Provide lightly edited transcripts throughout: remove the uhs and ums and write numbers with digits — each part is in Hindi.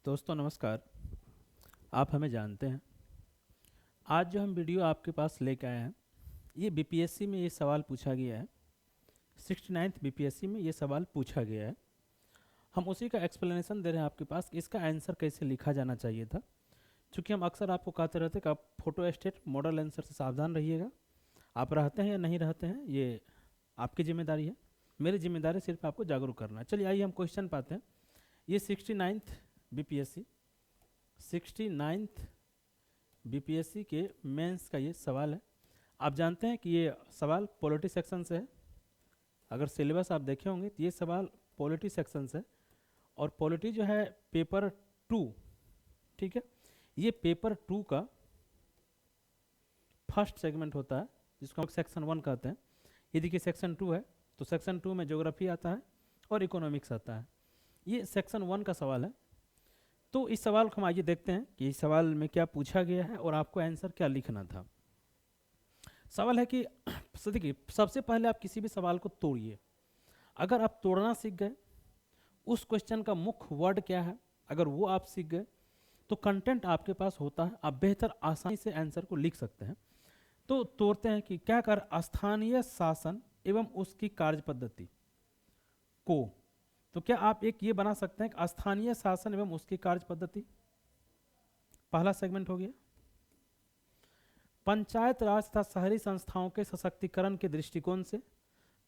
दोस्तों नमस्कार। आप हमें जानते हैं। आज जो हम वीडियो आपके पास लेके आए हैं ये बीपीएससी में ये सवाल पूछा गया है। 69th बीपीएससी में ये सवाल पूछा गया है। हम उसी का एक्सप्लेनेशन दे रहे हैं आपके पास कि इसका आंसर कैसे लिखा जाना चाहिए था। क्योंकि हम अक्सर आपको कहते रहते हैं कि आप फोटो स्टेट मॉडल आंसर से सावधान रहिएगा। आप रहते हैं या नहीं रहते हैं ये आपकी जिम्मेदारी है। मेरी जिम्मेदारी सिर्फ आपको जागरूक करना है। चलिए आइए हम क्वेश्चन पाते हैं। ये 69th बीपीएससी 69th बीपीएससी के मेंस का ये सवाल है। आप जानते हैं कि ये सवाल पॉलिटी सेक्शन से है। अगर सिलेबस आप देखे होंगे तो ये सवाल पॉलिटी सेक्शन से है और पॉलिटी जो है पेपर 2, ठीक है, ये पेपर 2 का फर्स्ट सेगमेंट होता है जिसको हम सेक्शन 1 कहते हैं। ये देखिए सेक्शन 2 है तो सेक्शन 2 में ज्योग्राफी आता है और इकोनॉमिक्स आता है। ये सेक्शन 1 का सवाल है। तो इस सवाल को हम आइए देखते हैं कि इस सवाल में क्या पूछा गया है और आपको आंसर क्या लिखना था। सवाल है कि देखिए सबसे पहले आप किसी भी सवाल को तोड़िए। अगर आप तोड़ना सीख गए, उस क्वेश्चन का मुख्य वर्ड क्या है अगर वो आप सीख गए तो कंटेंट आपके पास होता है, आप बेहतर आसानी से आंसर को लिख सकते हैं। तो तोड़ते हैं कि क्या कर स्थानीय शासन एवं उसकी कार्य पद्धति को, तो क्या आप एक ये बना सकते हैं कि स्थानीय शासन एवं उसकी कार्य पद्धति पहला सेगमेंट हो गया। पंचायत राज तथा शहरी संस्थाओं के सशक्तिकरण के दृष्टिकोण से,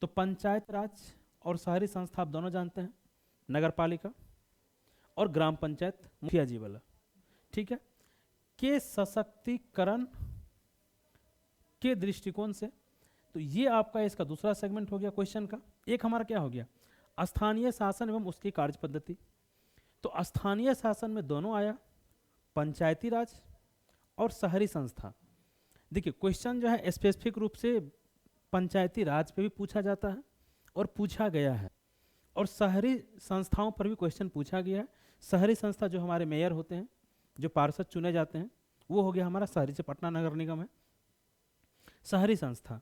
तो पंचायत राज और शहरी संस्था आप दोनों जानते हैं, नगर पालिका और ग्राम पंचायत मुखिया जी वाला, ठीक है, के सशक्तिकरण के दृष्टिकोण से, तो ये आपका इसका दूसरा सेगमेंट हो गया क्वेश्चन का। एक हमारा क्या हो गया स्थानीय शासन एवं उसकी कार्य पद्धति। तो स्थानीय शासन में दोनों आया, पंचायती राज और शहरी संस्था। देखिए क्वेश्चन जो है स्पेसिफिक रूप से पंचायती राज पे भी पूछा जाता है और पूछा गया है, और शहरी संस्थाओं पर भी क्वेश्चन पूछा गया है। शहरी संस्था जो हमारे मेयर होते हैं, जो पार्षद चुने जाते हैं, वो हो गया हमारा शहरी से पटना नगर निगम है शहरी संस्था।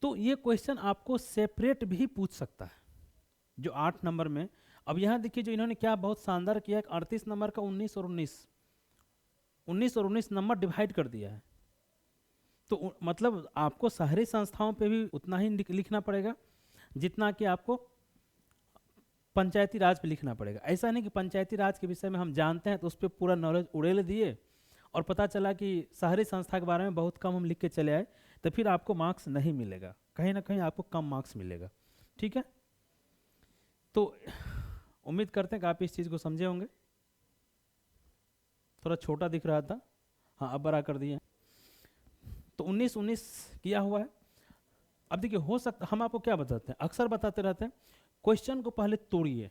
तो ये क्वेश्चन आपको सेपरेट भी पूछ सकता है जो 8 नंबर में। अब यहाँ देखिए जो इन्होंने क्या बहुत शानदार किया, 38 नंबर का 19 और 19 नंबर डिवाइड कर दिया है। तो मतलब आपको शहरी संस्थाओं पे भी उतना ही लिखना पड़ेगा जितना कि आपको पंचायती राज पे लिखना पड़ेगा। ऐसा नहीं कि पंचायती राज के विषय में हम जानते हैं तो उस पर पूरा नॉलेज उड़ेल दिए और पता चला कि शहरी संस्था के बारे में बहुत कम हम लिख के चले आए, तो फिर आपको मार्क्स नहीं मिलेगा, कहीं ना कहीं आपको कम मार्क्स मिलेगा, ठीक है। तो उम्मीद करते हैं कि आप इस चीज़ को समझे होंगे। थोड़ा छोटा दिख रहा था, हाँ अब बड़ा कर दिए। तो 19 किया हुआ है। अब देखिए हो सकता, हम आपको क्या बताते हैं, अक्सर बताते रहते हैं क्वेश्चन को पहले तोड़िए।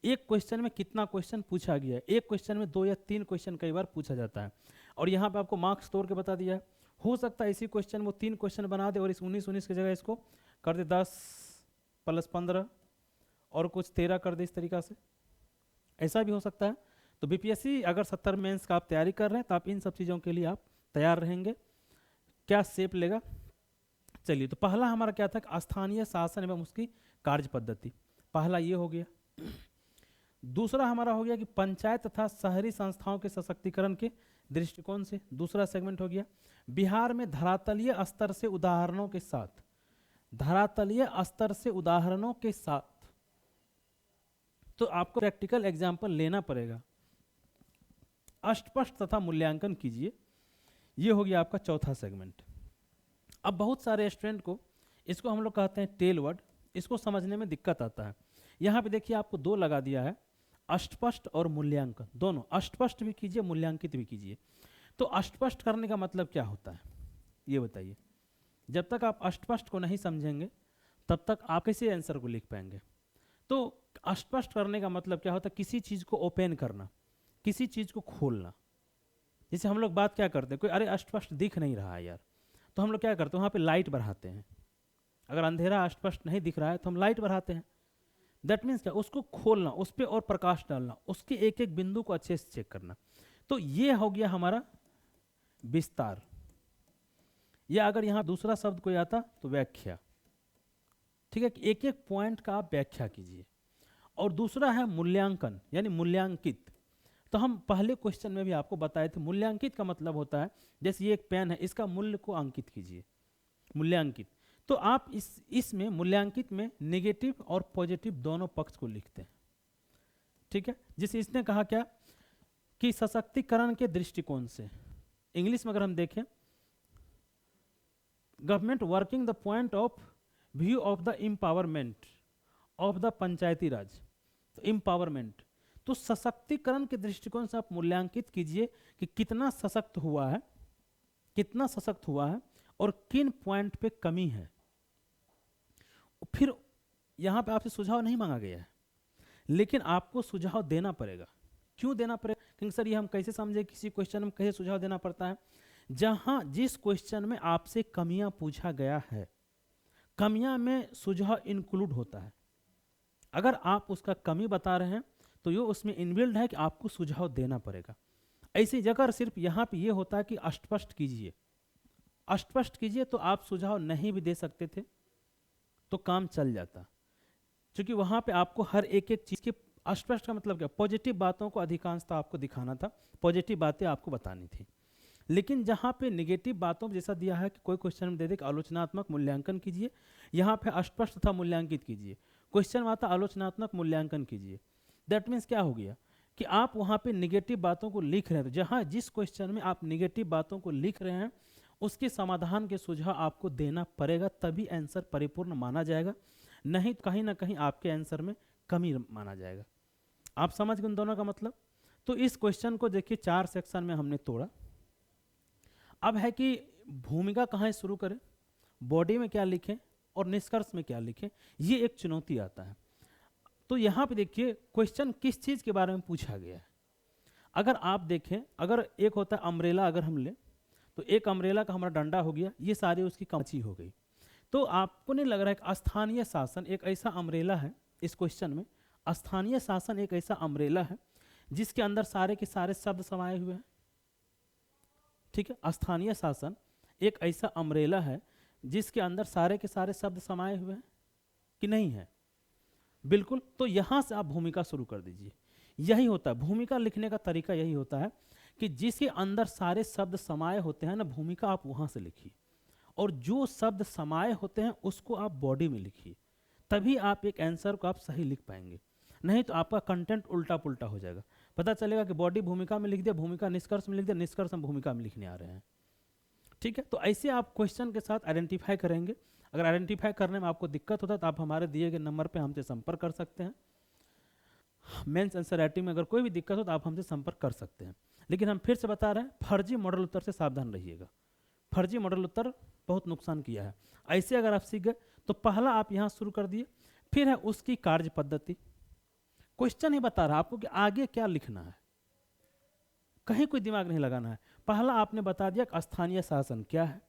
एक क्वेश्चन में कितना क्वेश्चन पूछा गया है, एक क्वेश्चन में 2 या 3 क्वेश्चन कई बार पूछा जाता है, और यहाँ पे आपको मार्क्स तोड़ के बता दिया है। हो सकता है इसी क्वेश्चन वो 3 क्वेश्चन बना दे और इस 19 की जगह इसको कर दे 10 + 15 और कुछ 13 कर दे, इस तरीका से ऐसा भी हो सकता है। तो बीपीएससी अगर 70 मेंस का आप तैयारी कर रहे हैं तो आप इन सब चीज़ों के लिए आप तैयार रहेंगे। क्या शेप लेगा, चलिए। तो पहला हमारा क्या था कि स्थानीय शासन एवं उसकी कार्य पद्धति, पहला ये हो गया। दूसरा हमारा हो गया कि पंचायत तथा शहरी संस्थाओं के सशक्तिकरण के दृष्टिकोण से, दूसरा सेगमेंट हो गया। बिहार में धरातलीय स्तर से उदाहरणों के साथ, धरातलीय स्तर से उदाहरणों के साथ, तो आपको प्रैक्टिकल एग्जाम्पल लेना पड़ेगा, अस्पष्ट तथा मूल्यांकन कीजिए। ये हो गया आपका चौथा सेगमेंट। अब बहुत सारे स्टूडेंट को इसको हम लोग कहते हैं टेल वर्ड, इसको समझने में दिक्कत आता है। यहाँ पे देखिए आपको 2 लगा दिया है, अस्पष्ट और मूल्यांकन दोनों, अस्पष्ट भी कीजिए मूल्यांकित भी कीजिए। तो अस्पष्ट करने का मतलब क्या होता है ये बताइए। जब तक आप अस्पष्ट को नहीं समझेंगे तब तक आप कैसे आंसर को लिख पाएंगे। तो अस्पष्ट करने का मतलब क्या होता है, किसी चीज़ को ओपन करना, किसी चीज़ को खोलना। जैसे हम लोग बात क्या करते हैं, कोई अरे अस्पष्ट दिख नहीं रहा है यार, तो हम लोग क्या करते हैं वहाँ पे लाइट बढ़ाते हैं। अगर अंधेरा अस्पष्ट नहीं दिख रहा है तो हम लाइट बढ़ाते हैं। दैट मीन्स क्या, उसको खोलना, उस पर और प्रकाश डालना, उसके एक एक बिंदु को अच्छे से चेक करना। तो ये हो गया हमारा विस्तार, या अगर यहाँ दूसरा शब्द कोई आता तो व्याख्या, ठीक है, कि एक एक पॉइंट का आप व्याख्या कीजिए। और दूसरा है मूल्यांकन यानी मूल्यांकित। तो हम पहले क्वेश्चन में भी आपको बताए थे, मूल्यांकित का मतलब होता है जैसे ये एक पेन है, इसका मूल्य को अंकित कीजिए, मूल्यांकित। तो आप इसमें मूल्यांकित में नेगेटिव और पॉजिटिव दोनों पक्ष को लिखते हैं, ठीक है। जिसे इसने कहा क्या कि सशक्तिकरण के दृष्टिकोण से, इंग्लिश में अगर हम देखें, government working the point of view of the empowerment of the Panchayati Raj. तो एम्पावरमेंट, तो सशक्तिकरण के दृष्टिकोण से आप मूल्यांकित कीजिए कि कितना सशक्त हुआ है, कितना सशक्त हुआ है और किन पॉइंट पे कमी है। फिर यहां पे आपसे सुझाव नहीं मांगा गया है, लेकिन आपको सुझाव देना पड़ेगा। क्यों देना पड़ेगा? क्योंकि सर ये हम कैसे समझे किसी क्वेश्चन में कैसे सुझाव देना पड़ता है? जहां जिस क्वेश्चन में आपसे कमियां पूछा गया है, कमियां में सुझाव इंक्लूड होता है। अगर आप उसका कमी बता रहे हैं तो ये उसमें इनबिल्ड है कि आपको सुझाव देना पड़ेगा। ऐसी जगह सिर्फ यहाँ पे ये होता है कि अस्पष्ट कीजिए, अस्पष्ट कीजिए, तो आप सुझाव नहीं भी दे सकते थे तो काम चल जाता, क्योंकि वहाँ पे आपको हर एक एक चीज़ के अस्पष्ट का मतलब क्या, पॉजिटिव बातों को अधिकांशतः आपको दिखाना था, पॉजिटिव बातें आपको बतानी थी। लेकिन जहाँ पे नेगेटिव बातों जैसा दिया है कि कोई क्वेश्चन में दे दे कि आलोचनात्मक मूल्यांकन कीजिए, यहाँ पे अस्पष्ट था मूल्यांकित कीजिए, क्वेश्चन में आता आलोचनात्मक मूल्यांकन कीजिए। दैट मीन्स क्या हो गया कि आप वहाँ पे नेगेटिव बातों को लिख रहे हैं, तो जहाँ जिस क्वेश्चन में आप नेगेटिव बातों को लिख रहे हैं उसके समाधान के सुझाव आपको देना पड़ेगा, तभी आंसर परिपूर्ण माना जाएगा, नहीं तो कहीं ना कहीं आपके आंसर में कमी माना जाएगा। आप समझ गए उन दोनों का मतलब? तो इस क्वेश्चन को देखिए 4 सेक्शन में हमने तोड़ा। अब है कि भूमिका कहाँ शुरू करें, बॉडी में क्या लिखें और निष्कर्ष में क्या लिखें, ये एक चुनौती आता है। तो यहाँ पे देखिए क्वेश्चन किस चीज़ के बारे में पूछा गया है। अगर आप देखें, अगर एक होता है अम्ब्रेला, अगर हम लें तो एक अम्ब्रेला का हमारा डंडा हो गया, ये सारी उसकी कमची हो गई। तो आपको नहीं लग रहा है कि स्थानीय शासन एक ऐसा अम्ब्रेला है, इस क्वेश्चन में स्थानीय शासन एक ऐसा अम्ब्रेला है जिसके अंदर सारे के सारे शब्द समाये हुए हैं, ठीक है। स्थानीय शासन एक ऐसा अम्ब्रेला है जिसके अंदर सारे के सारे शब्द समाये हुए हैं कि नहीं है? बिल्कुल। तो यहां से आप भूमिका शुरू कर दीजिए। यही होता है भूमिका लिखने का तरीका, यही होता है कि जिसके अंदर सारे शब्द समाये होते हैं ना, भूमिका आप वहां से लिखिए, और जो शब्द समाये होते हैं उसको आप बॉडी में लिखिए, तभी आप एक आंसर को आप सही लिख पाएंगे। नहीं तो आपका कंटेंट उल्टा पुल्टा हो जाएगा। पता चलेगा कि बॉडी भूमिका में लिख दिया, भूमिका निष्कर्ष में लिख दिया, निष्कर्ष हम भूमिका में लिखने आ रहे हैं, ठीक है। तो ऐसे आप क्वेश्चन के साथ आइडेंटिफाई करेंगे। अगर आइडेंटिफाई करने में आपको दिक्कत होता है तो आप हमारे दिए गए नंबर पे हमसे संपर्क कर सकते हैं। मेंस आंसर राइटिंग में अगर कोई भी दिक्कत हो तो आप हमसे संपर्क कर सकते हैं। लेकिन हम फिर से बता रहे हैं, फर्जी मॉडल उत्तर से सावधान रहिएगा। फर्जी मॉडल उत्तर बहुत नुकसान किया है। ऐसे अगर आप सीख गए तो पहला आप यहाँ शुरू कर दिए, फिर है उसकी कार्य पद्धति। क्वेश्चन ही बता रहा आपको कि आगे क्या लिखना है, कहीं कोई दिमाग नहीं लगाना है। पहला आपने बता दिया कि स्थानीय शासन क्या है,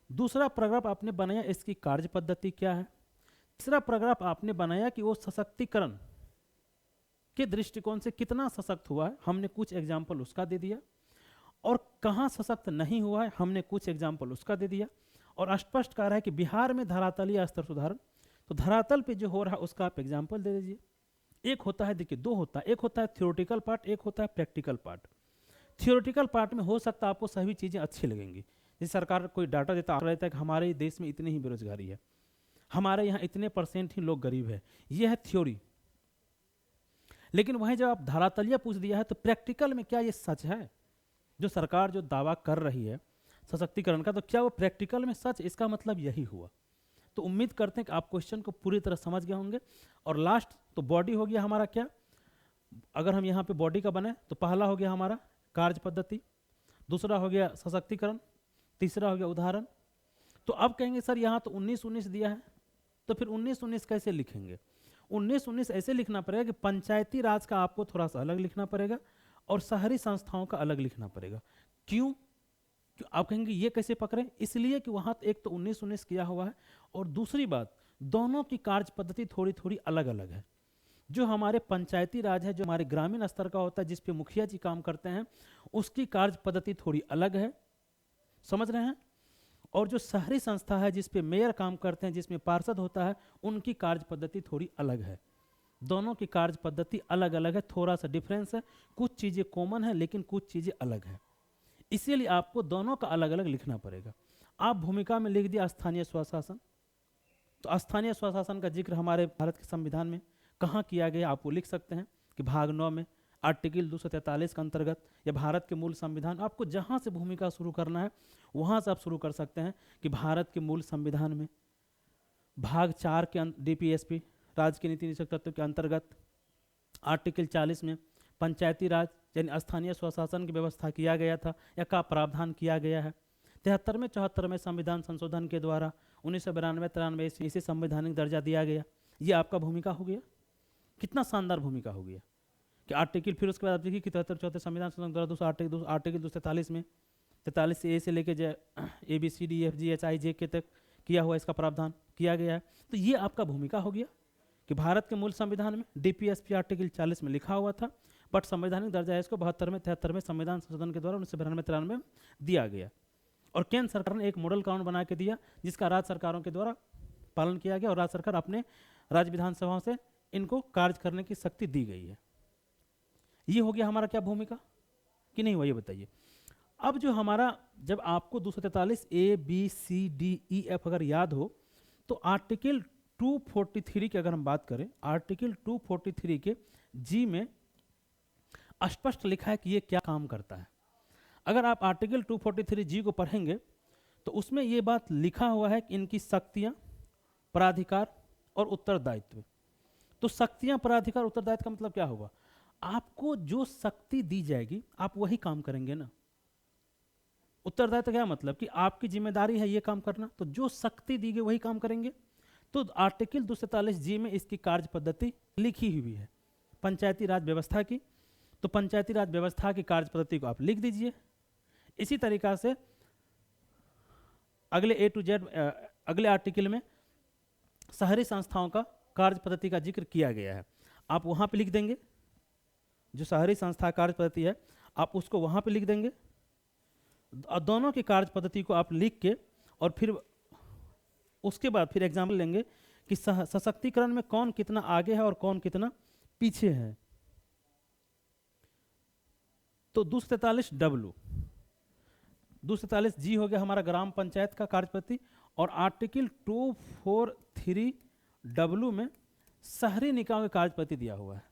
दूसरा पैराग्राफ आपने बनाया इसकी कार्य पद्धति क्या है, तीसरा पैराग्राफ आपने बनाया कि वो सशक्तिकरण के दृष्टिकोण से कितना सशक्त हुआ है, हमने कुछ एग्जाम्पल उसका दे दिया, और कहाँ सशक्त नहीं हुआ है हमने कुछ एग्जाम्पल उसका दे दिया। और स्पष्ट कह रहा है कि बिहार में धरातलीय स्तर सुधार, तो धरातल पे जो हो रहा है उसका आप एग्जाम्पल दे दीजिए। एक होता है, देखिए दो होता है, एक होता है थियोरेटिकल पार्ट, एक होता है प्रैक्टिकल पार्ट। थियोरेटिकल पार्ट में हो सकता है आपको सभी चीज़ें अच्छी लगेंगी, जैसे सरकार कोई डाटा देता रहता है कि हमारे देश में इतनी ही बेरोजगारी है, हमारे यहाँ इतने % ही लोग गरीब है, ये है थ्योरी। लेकिन वहीं जब आप धरातलीय पूछ दिया है तो प्रैक्टिकल में क्या ये सच है? जो सरकार जो दावा कर रही है सशक्तिकरण का, तो क्या वो प्रैक्टिकल में सच? इसका मतलब यही हुआ। तो उम्मीद करते हैं कि आप क्वेश्चन को पूरी तरह समझ गए होंगे। और लास्ट तो बॉडी हो गया हमारा क्या, अगर हम यहाँ पे बॉडी का बने तो पहला हो गया हमारा कार्य पद्धति, दूसरा हो गया सशक्तिकरण, तीसरा हो गया उदाहरण। तो अब कहेंगे सर यहाँ तो 19-19 दिया है, तो फिर 19-19 कैसे लिखेंगे? 19-19 ऐसे लिखना पड़ेगा कि पंचायती राज का आपको थोड़ा सा अलग लिखना पड़ेगा और शहरी संस्थाओं का अलग लिखना पड़ेगा। क्यों? आप कहेंगे ये कैसे पकड़े? इसलिए कि वहाँ एक तो 19-19 किया हुआ है, और दूसरी बात दोनों की कार्य पद्धति थोड़ी थोड़ी अलग अलग है। जो हमारे पंचायती राज है, जो हमारे ग्रामीण स्तर का होता है, जिस पे मुखिया जी काम करते हैं, उसकी कार्य पद्धति थोड़ी अलग है, समझ रहे हैं? और जो शहरी संस्था है जिस पे मेयर काम करते हैं, जिसमें पार्षद होता है, उनकी कार्य पद्धति थोड़ी अलग है। दोनों की कार्य पद्धति अलग अलग है, थोड़ा सा डिफरेंस है, कुछ चीज़ें कॉमन है लेकिन कुछ चीज़ें अलग है, इसीलिए आपको दोनों का अलग अलग लिखना पड़ेगा। आप भूमिका में लिख दिया स्थानीय स्वशासन, तो स्थानीय स्वशासन का जिक्र हमारे भारत के संविधान में कहाँ किया गया आप वो लिख सकते हैं कि भाग 9 में आर्टिकल 243 के अंतर्गत, या भारत के मूल संविधान, आपको जहाँ से भूमिका शुरू करना है वहाँ से आप शुरू कर सकते हैं कि भारत के मूल संविधान में भाग 4 के DPSP राज्य के नीति निषेध तत्व के अंतर्गत आर्टिकल 40 में पंचायती राज यानी स्थानीय स्वशासन की व्यवस्था किया गया था या का प्रावधान किया गया है। 73 में 74 में संविधान संशोधन के द्वारा 1992-93 इसे संवैधानिक दर्जा दिया गया। ये आपका भूमिका हो गया, कितना शानदार भूमिका हो गया कि आर्टिकल, फिर उसके बाद आप देखिए कि 73-74 संविधान संशोधन द्वारा आर्टिकल 243 में 43 से ए से लेके ABCDEFGHIJ के तक किया हुआ इसका प्रावधान किया गया है। तो ये आपका भूमिका हो गया कि भारत के मूल संविधान में DPSP आर्टिकल 40 में लिखा हुआ था, बट संवैधानिक दर्जा इसको 72 में 73 में संविधान संशोधन के द्वारा 1992-93 में दिया गया। और केंद्र सरकार ने एक मॉडल कानून बना के दिया जिसका राज्य सरकारों के द्वारा पालन किया गया और राज्य सरकार अपने राज्य विधानसभाओं से इनको कार्य करने की शक्ति दी गई है। ये हो गया हमारा क्या भूमिका कि नहीं हुआ, ये बताइए। अब जो हमारा, जब आपको 243 ABCDEF अगर याद हो तो आर्टिकल 243 की अगर हम बात करें, आर्टिकल 243 के G में स्पष्ट लिखा है कि ये क्या काम करता है। अगर आप आर्टिकल 243G को पढ़ेंगे तो उसमें ये बात लिखा हुआ है कि इनकी शक्तियां, प्राधिकार और उत्तरदायित्व। तो शक्तियां, प्राधिकार, उत्तरदायित्व का मतलब क्या होगा, आपको जो शक्ति दी जाएगी आप वही काम करेंगे ना। उत्तरदायित्व क्या मतलब कि आपकी जिम्मेदारी है ये काम करना, तो जो शक्ति दी गई वही काम करेंगे। तो आर्टिकल 243G में इसकी कार्य पद्धति लिखी हुई है पंचायती राज व्यवस्था की। तो पंचायती राज व्यवस्था की कार्य पद्धति को आप लिख दीजिए। इसी तरीका से अगले A to Z अगले आर्टिकल में शहरी संस्थाओं का कार्य पद्धति का जिक्र किया गया है, आप वहां पे लिख देंगे। जो शहरी संस्था कार्य पद्धति है आप उसको वहां पे लिख देंगे। दोनों की कार्य पद्धति को आप लिख के और फिर उसके बाद फिर एग्जाम्पल लेंगे कि सशक्तिकरण में कौन कितना आगे है और कौन कितना पीछे है। तो 243W, 243G हो गया हमारा ग्राम पंचायत का कार्य पद्धति, और आर्टिकल 243W में शहरी निकायों का कार्य पद्धति दिया हुआ है,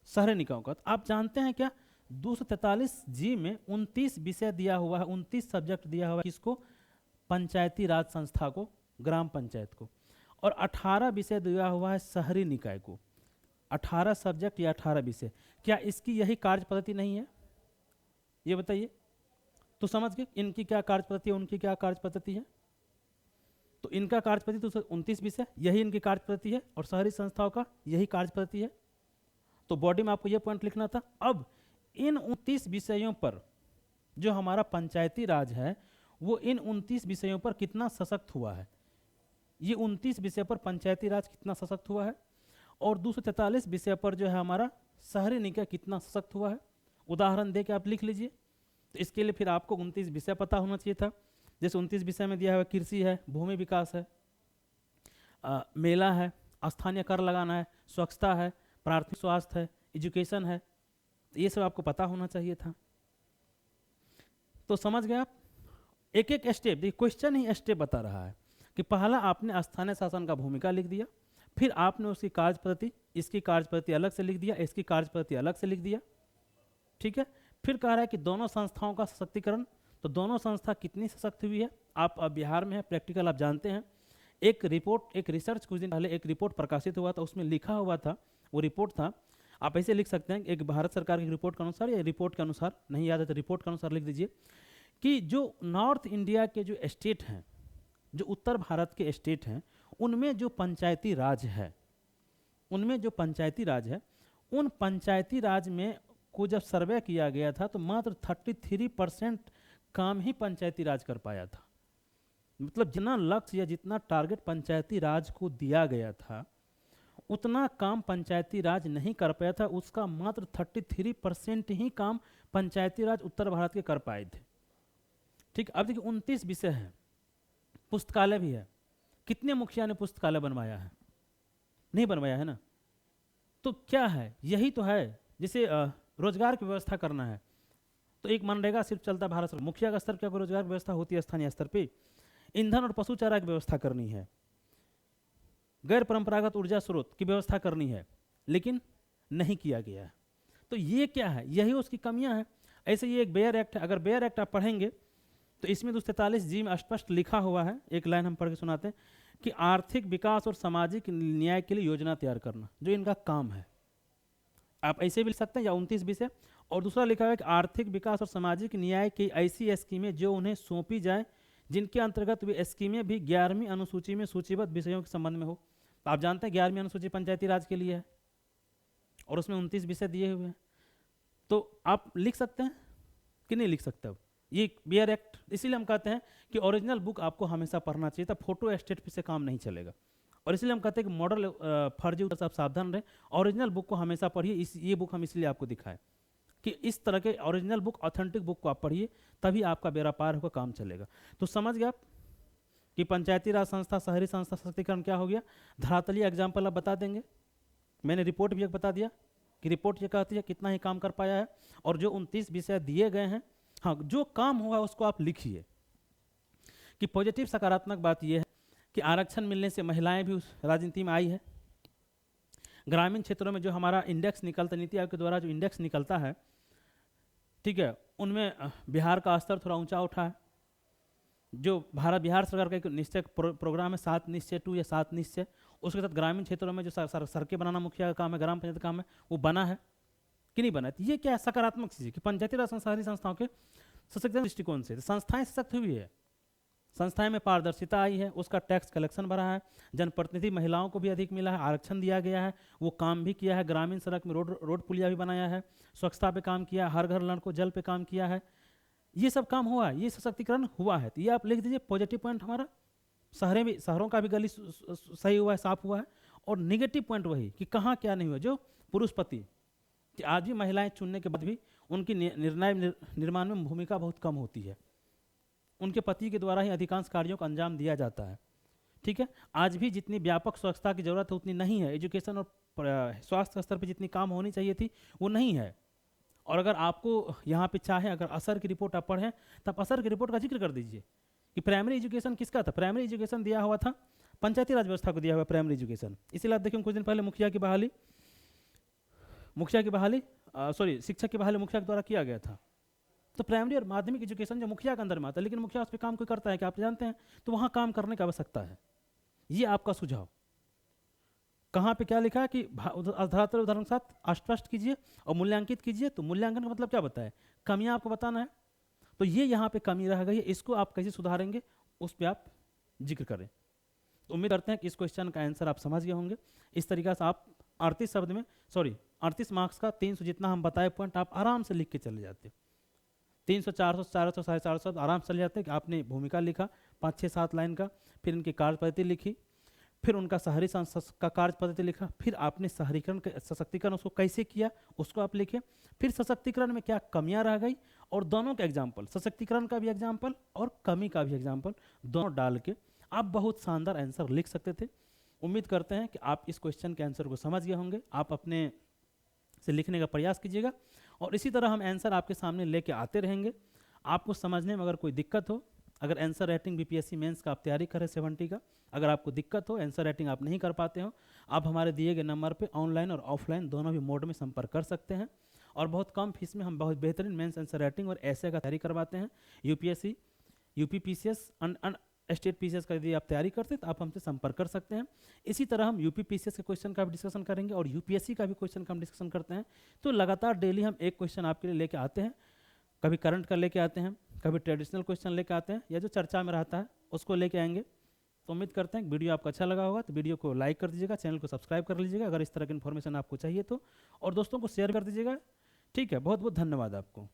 शहरी निकायों का। तो आप जानते हैं क्या, 243G में 29 विषय दिया हुआ है, 29 सब्जेक्ट दिया हुआ है किसको, पंचायती राज संस्था को, ग्राम पंचायत को, और 18 विषय दिया हुआ है शहरी निकाय को। 18 सब्जेक्ट या 18 विषय, क्या इसकी यही कार्य पद्धति नहीं है, ये बताइए। तो समझ गए इनकी क्या कार्य पद्धति है, उनकी क्या कार्य पद्धति है। तो इनका कार्य पद्धति तो 29 विषय, यही इनकी कार्य पद्धति है, और शहरी संस्थाओं का यही कार्य पद्धति है। तो बॉडी में आपको यह पॉइंट लिखना था। अब इन 29 विषयों पर जो हमारा पंचायती राज है वो इन 29 विषयों पर कितना सशक्त हुआ है, ये 29 विषय पर पंचायती राज कितना सशक्त हुआ है, और 243 विषय पर जो है हमारा शहरी निकाय कितना सशक्त हुआ है। उदाहरण दे के आप लिख लीजिए। तो इसके लिए फिर आपको 29 विषय पता होना चाहिए था। जैसे 29 विषय में दिया हुआ कृषि है, भूमि विकास है, मेला है, स्थानीय कर लगाना है, स्वच्छता है, प्राथमिक स्वास्थ्य है, एजुकेशन है, ये सब आपको पता होना चाहिए था। तो समझ गए आप, एक एक स्टेप, देखिए क्वेश्चन ही स्टेप बता रहा है कि पहला आपने स्थानीय शासन का भूमिका लिख दिया, फिर आपने उसकी कार्य पद्धति, इसकी कार्य पद्धति अलग से लिख दिया, इसकी कार्य पद्धति अलग से लिख दिया, ठीक है। फिर कह रहा है कि दोनों संस्थाओं का सशक्तिकरण, तो दोनों संस्था कितनी सशक्त हुई है। आप अब बिहार में है, प्रैक्टिकल आप जानते हैं। एक रिपोर्ट, एक रिसर्च कुछ दिन पहले एक रिपोर्ट प्रकाशित हुआ था, उसमें लिखा हुआ था, वो रिपोर्ट था, आप ऐसे लिख सकते हैं, एक भारत सरकार की रिपोर्ट के अनुसार या रिपोर्ट के अनुसार, नहीं याद है तो रिपोर्ट के अनुसार लिख दीजिए, कि जो नॉर्थ इंडिया के जो स्टेट हैं, जो उत्तर भारत के स्टेट हैं, उनमें जो पंचायती राज है, उनमें जो पंचायती राज है, उन पंचायती राज में को जब सर्वे किया गया था तो मात्र 33% काम ही पंचायती राज कर पाया था। मतलब जितना लक्ष्य या जितना टारगेट पंचायती राज को दिया गया था उतना काम पंचायती राज नहीं कर पाया था, उसका मात्र 33% ही काम पंचायती राज उत्तर भारत के कर पाए थे। ठीक, अब देखिए 29 विषय हैं, पुस्तकालय भी है। कितने मुखिया ने पुस्तकालय बनवाया है? नहीं बनवाया है ना। तो क्या है, यही तो है जिसे रोजगार की व्यवस्था करना है। तो एक मनरेगा सिर्फ चलता भारत सरकार, मुखिया का स्तर पर क्या रोजगार व्यवस्था होती है स्थानीय स्तर पे, ईंधन और पशु चारा की व्यवस्था करनी है, गैर परंपरागत ऊर्जा स्रोत की व्यवस्था करनी है, लेकिन नहीं किया गया है। तो ये क्या है, यही उसकी कमियां हैं। ऐसे ये एक बेयर एक्ट है, अगर बेयर एक्ट आप पढ़ेंगे तो इसमें 243 में स्पष्ट लिखा हुआ है, एक लाइन हम पढ़ के सुनाते हैं कि आर्थिक विकास और सामाजिक न्याय के लिए योजना तैयार करना, जो इनका काम है। आप ऐसे भी लिख सकते हैं या 29 है। और दूसरा लिखा हुआ है कि आर्थिक विकास और सामाजिक न्याय की ऐसी स्कीमें जो उन्हें सौंपी जाए जिनके अंतर्गत वे स्कीमें भी 11वीं अनुसूची में सूचीबद्ध विषयों के संबंध में हो। तो आप जानते हैं 11वीं अनुसूची पंचायती राज के लिए है और उसमें 29 विषय दिए हुए हैं। तो आप लिख सकते हैं कि नहीं लिख सकते। अब ये बेयर एक्ट, इसीलिए हम कहते हैं कि ओरिजिनल बुक आपको हमेशा पढ़ना चाहिए, तब फोटो स्टेट से काम नहीं चलेगा। और इसलिए हम कहते हैं कि मॉडल फर्जी से आप सावधान रहें, ओरिजिनल बुक को हमेशा पढ़िए। ये बुक हम इसलिए आपको दिखाएं कि इस तरह के ओरिजिनल बुक, ऑथेंटिक बुक को आप पढ़िए, तभी आपका बेड़ा पार होकर काम चलेगा। तो समझ गए आप कि पंचायती राज संस्था, शहरी संस्था सशक्तिकरण क्या हो गया। धरातलीय एग्जाम्पल आप बता देंगे, मैंने रिपोर्ट भी एक बता दिया कि रिपोर्ट ये कहती है कितना ही काम कर पाया है, और जो 29 विषय दिए गए हैं, हाँ जो काम हुआ उसको आप लिखिए। कि पॉजिटिव सकारात्मक बात यह है कि आरक्षण मिलने से महिलाएं भी उस राजनीति में आई है। ग्रामीण क्षेत्रों में जो हमारा इंडेक्स निकलता, नीति आयोग के द्वारा जो इंडेक्स निकलता है, ठीक है, उनमें बिहार का स्तर थोड़ा ऊंचा उठा है। जो बिहार सरकार का एक निश्चय प्रोग्राम है 7 निश्चय 2 या 7 निश्चय, उसके साथ ग्रामीण क्षेत्रों में जो सड़कें बनाना मुखिया का काम है, ग्राम पंचायत का काम है, वो बना है कि नहीं बना है। तो ये क्या है, सकारात्मक चीज़ है कि पंचायती राज शहरी संस्थाओं के सशक्तिकरण दृष्टिकोण से संस्थाएं सशक्त हुई है, संस्थाएं में पारदर्शिता आई है, उसका टैक्स कलेक्शन बढ़ा है, जनप्रतिनिधि महिलाओं को भी अधिक मिला है, आरक्षण दिया गया है, वो काम भी किया है, ग्रामीण सड़क में रोड पुलिया भी बनाया है, स्वच्छता पे काम किया, हर घर नल को जल पे काम किया है, ये सब काम हुआ है, ये सशक्तिकरण हुआ है। तो ये आप लिख दीजिए पॉजिटिव पॉइंट हमारा। शहरों का भी गली सही हुआ है, साफ हुआ है। और निगेटिव पॉइंट वही कि कहाँ क्या नहीं हुआ, जो पुरुष पति कि आज भी महिलाएं चुनने के बाद भी उनकी निर्णय निर्माण में भूमिका बहुत कम होती है, उनके पति के द्वारा ही अधिकांश कार्यों को अंजाम दिया जाता है। ठीक है, आज भी जितनी व्यापक स्वच्छता की जरूरत है उतनी नहीं है, एजुकेशन और स्वास्थ्य स्तर पर जितनी काम होनी चाहिए थी वो नहीं है। और अगर आपको यहाँ पे चाहे, अगर असर की रिपोर्ट आप पढ़ें तब असर की रिपोर्ट का जिक्र कर दीजिए कि प्राइमरी एजुकेशन किसका था। प्राइमरी एजुकेशन दिया हुआ था पंचायती राज व्यवस्था को दिया हुआ प्राइमरी एजुकेशन। इसीलिए आप देखिए कुछ दिन पहले शिक्षक की बहाली मुखिया के द्वारा किया गया था। तो प्राइमरी और माध्यमिक एजुकेशन जो मुखिया के अंदर में आता है, लेकिन मुखिया उस पर काम कोई करता है कि आप जानते हैं, तो वहाँ काम करने की आवश्यकता है। ये आपका सुझाव। कहाँ पे क्या लिखा है कि धरातल उदाहरण के साथ स्पष्ट कीजिए और मूल्यांकित कीजिए। तो मूल्यांकन का मतलब क्या बताए, कमियां आपको बताना है। तो ये यहाँ पे कमी रह गई है, इसको आप कैसे सुधारेंगे उस पर आप जिक्र करें। तो उम्मीद करते हैं कि इस क्वेश्चन का आंसर आप समझ गए होंगे। इस तरीका से आप 38 मार्क्स का 300 जितना हम बताए पॉइंट आप आराम से लिख के चले जाते हो। 300, 400, 400, 450 आराम से चले जाते हैं कि आपने भूमिका लिखा 5, 6, 7 लाइन का, फिर इनकी कार्य पद्धति लिखी, फिर उनका शहरी संस्था का कार्य पद्धति लिखा, फिर आपने शहरीकरण सशक्तिकरण उसको कैसे किया उसको आप लिखे, फिर सशक्तिकरण में क्या कमियां रह गई, और दोनों के एग्जाम्पल, सशक्तिकरण का भी एग्जाम्पल और कमी का भी एग्जाम्पल दोनों डाल के आप बहुत शानदार आंसर लिख सकते थे। उम्मीद करते हैं कि आप इस क्वेश्चन के आंसर को समझ गए होंगे। आप अपने से लिखने का प्रयास कीजिएगा और इसी तरह हम आंसर आपके सामने लेके आते रहेंगे। आपको समझने में अगर कोई दिक्कत हो, अगर आंसर राइटिंग बीपीएससी मेंस का आप तैयारी करें 70 का, अगर आपको दिक्कत हो, आंसर राइटिंग आप नहीं कर पाते हो, आप हमारे दिए गए नंबर पे ऑनलाइन और ऑफलाइन दोनों भी मोड में संपर्क कर सकते हैं। और बहुत कम फीस में हम बहुत बेहतरीन मेंस आंसर राइटिंग और ऐसे का तैयारी करवाते हैं। यूपीएससी, यूपीपीसीएस, स्टेट पीसीएस का यदि आप तैयारी करते हैं तो आप हमसे संपर्क कर सकते हैं। इसी तरह हम यूपीपीसीएस के क्वेश्चन का भी डिस्कशन करेंगे और यूपीएससी का भी क्वेश्चन का हम डिस्कशन करते हैं। तो लगातार डेली हम एक क्वेश्चन आपके लिए लेके आते हैं, कभी करंट का लेके आते हैं, कभी ट्रेडिशनल क्वेश्चन लेके आते हैं, या जो चर्चा में रहता है उसको लेके आएंगे। तो उम्मीद करते हैं कि वीडियो आपको अच्छा लगा होगा। तो वीडियो को लाइक कर दीजिएगा, चैनल को सब्सक्राइब कर लीजिएगा अगर इस तरह की इन्फॉर्मेशन आपको चाहिए तो, और दोस्तों को शेयर कर दीजिएगा। ठीक है, बहुत बहुत धन्यवाद आपको।